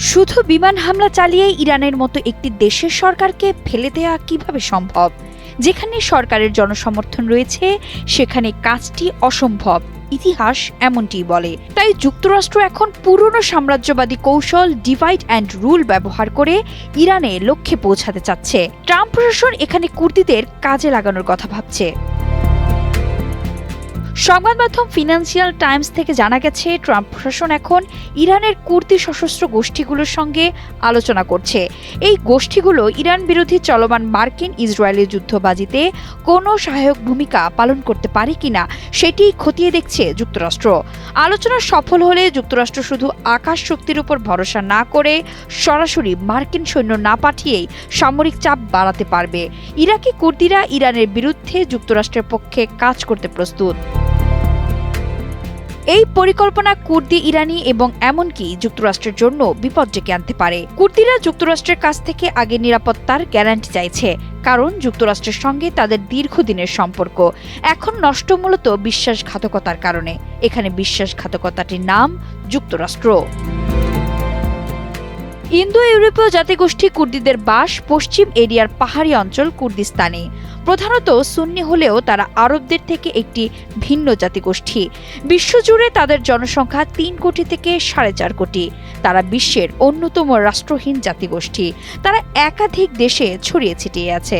শুধু বিমান হামলা চালিয়ে ইরানের মতো একটি দেশের সরকারকে ফেলে দেওয়া কিভাবে সম্ভব? যেখানে সরকারের জনসমর্থন রয়েছে সেখানে কাজটি অসম্ভব, ইতিহাস এমনটিই বলে। তাই যুক্তরাষ্ট্র এখন পুরনো সাম্রাজ্যবাদী কৌশল ডিভাইড অ্যান্ড রুল ব্যবহার করে ইরানে লক্ষ্যে পৌঁছাতে চাচ্ছে। ট্রাম্প প্রশাসন এখানে কুর্দিদের কাজে লাগানোর কথা ভাবছে। সংবাদ মাধ্যম ফিনান্সিয়াল টাইমস থেকে জানা গেছে, ট্রাম্প প্রশাসন এখন ইরানের কুর্দি সশস্ত্র গোষ্ঠীগুলোর সঙ্গে আলোচনা করছে। এই গোষ্ঠীগুলো ইরান বিরোধী চলমান মার্কিন ইসরায়েলি যুদ্ধবাজিতে কোনো সহায়ক ভূমিকা পালন করতে পারে কিনা সেটি খতিয়ে দেখছে যুক্তরাষ্ট্র। আলোচনা সফল হলে যুক্তরাষ্ট্র শুধু আকাশ শক্তির উপর ভরসা না করে সরাসরি মার্কিন সৈন্য না পাঠিয়েই সামরিক চাপ বাড়াতে পারবে। ইরাকি কুর্দিরা ইরানের বিরুদ্ধে যুক্তরাষ্ট্রের পক্ষে কাজ করতে প্রস্তুত। এই পরিকল্পনা কুর্দি, ইরানি এবং এমনকি যুক্তরাষ্ট্রের জন্য বিপদ ডেকে আনতে পারে। কুর্দিরা যুক্তরাষ্ট্রের কাছ থেকে আগে নিরাপত্তার গ্যারান্টি চাইছে, কারণ যুক্তরাষ্ট্রের সঙ্গে তাদের দীর্ঘদিনের সম্পর্ক এখন নষ্ট মূলত বিশ্বাসঘাতকতার কারণে। এখানে বিশ্বাসঘাতকতাটির নাম যুক্তরাষ্ট্র। ইন্দো ইউরোপীয় জাতিগোষ্ঠী কুর্দিদের বাস পশ্চিম এরিয়ার পাহাড়ি অঞ্চল কুর্দিস্তানে। প্রধানত সুন্নি হলেও তারা আরবদের থেকে একটি ভিন্ন জাতিগোষ্ঠী। বিশ্বজুড়ে তাদের জনসংখ্যা ৩ কোটি থেকে ৪.৫ কোটি। তারা বিশ্বের অন্যতম রাষ্ট্রহীন জাতিগোষ্ঠী। তারা একাধিক দেশে ছড়িয়ে ছিটিয়ে আছে।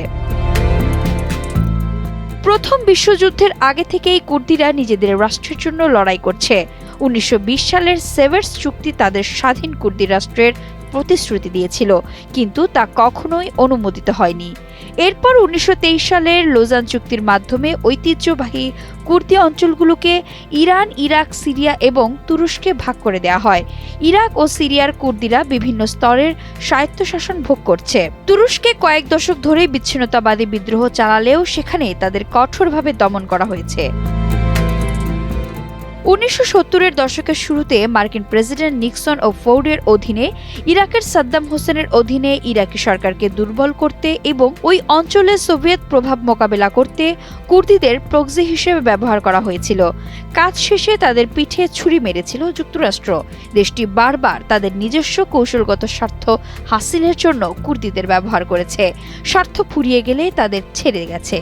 প্রথম বিশ্বযুদ্ধের আগে থেকেই কুর্দিরা নিজেদের রাষ্ট্রের জন্য লড়াই করছে। ১৯২০ সালের সেভার্স চুক্তি তাদের স্বাধীন কুর্দি রাষ্ট্রের প্রতিশ্রুতি দিয়েছিল, কিন্তু তা কখনোই অনুমোদিত হয়নি। এরপর ১৯২৩ সালের লোজান চুক্তির মাধ্যমে ঐতিহ্যবাহী কুর্দি অঞ্চলগুলোকে ইরান, ইরাক, সিরিয়া এবং তুরস্কে ভাগ করে দেওয়া হয়। ইরাক ও সিরিয়ার কুর্দিরা বিভিন্ন স্তরের স্বায়ত্তশাসন ভোগ করছে। তুরস্কে কয়েক দশক ধরে বিচ্ছিন্নতাবাদী বিদ্রোহ চালালেও সেখানে তাদের কঠোরভাবে দমন করা হয়েছে। ১৯৭০-এর দশকের শুরুতে মার্কিন প্রেসিডেন্ট নিক্সন ও ফোর্ডের অধীনে ইরাকের সাদ্দাম হোসেনের অধীনে ইরাকি সরকারকে দুর্বল করতে এবং ওই অঞ্চলে সোভিয়েত প্রভাব মোকাবেলা করতে কুর্দিদের প্রক্সি হিসেবে ব্যবহার করা হয়েছিল। কাজ শেষে তাদের পিঠে ছুরি মেরেছিল যুক্তরাষ্ট্র। দেশটি বারবার তাদের নিজস্ব কৌশলগত স্বার্থ হাসিলের জন্য কুর্দিদের ব্যবহার করেছে। স্বার্থ ফুরিয়ে গেলে তাদের ছেড়ে গেছে।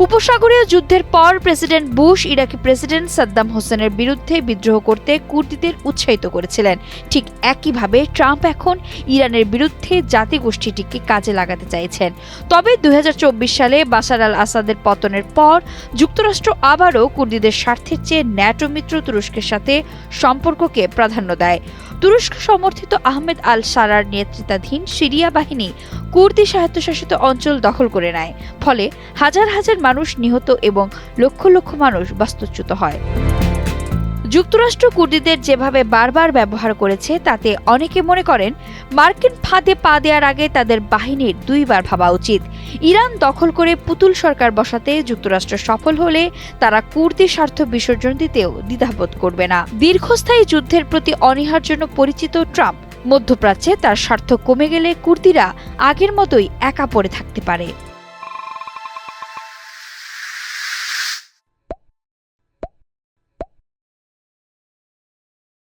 উপসাগরীয় যুদ্ধের পর প্রেসিডেন্ট বুশ ইরাকি প্রেসিডেন্ট সাদ্দাম হোসেনের বিরুদ্ধে বিদ্রোহ করতে কুর্দিদের উৎসাহিত করেছিলেন। ঠিক একইভাবে ট্রাম্প এখন ইরানের বিরুদ্ধে জাতিগোষ্ঠীটিকে কাজে লাগাতে চাইছেন। তবে ২০২৪ সালে বাশার আল আসাদের পতনের পর যুক্তরাষ্ট্র আবারও কুর্দিদের স্বার্থের চেয়ে ন্যাটো মিত্র তুরস্কের সাথে সম্পর্ককে প্রাধান্য দেয়। তুরস্ক সমর্থিত আহমেদ আল সারার নেতৃত্বাধীন সিরিয়া বাহিনী কুর্দি স্বায়ত্তশাসিত অঞ্চল দখল করে নেয়। ফলে হাজার হাজার মানুষ নিহত এবং লক্ষ লক্ষ মানুষ বাস্তুচ্যুত হয়। যুক্তরাষ্ট্র কুর্দিদের যেভাবে বারবার ব্যবহার করেছে তাতে অনেকে মনে করেন মার্কিন ফাঁদে পা দেওয়ার আগে তাদের বাহিনীর ২ বার ভাবা উচিত। ইরান দখল করে পুতুল সরকার বসাতে যুক্তরাষ্ট্র সফল হলে তারা কুর্দি স্বার্থ বিসর্জন দিতেও দ্বিধাবোধ করবে না। দীর্ঘস্থায়ী যুদ্ধের প্রতি অনীহার জন্য পরিচিত ট্রাম্প মধ্যপ্রাচ্যে তার স্বার্থ কমে গেলে কুর্দিরা আগের মতোই একা পড়ে থাকতে পারে।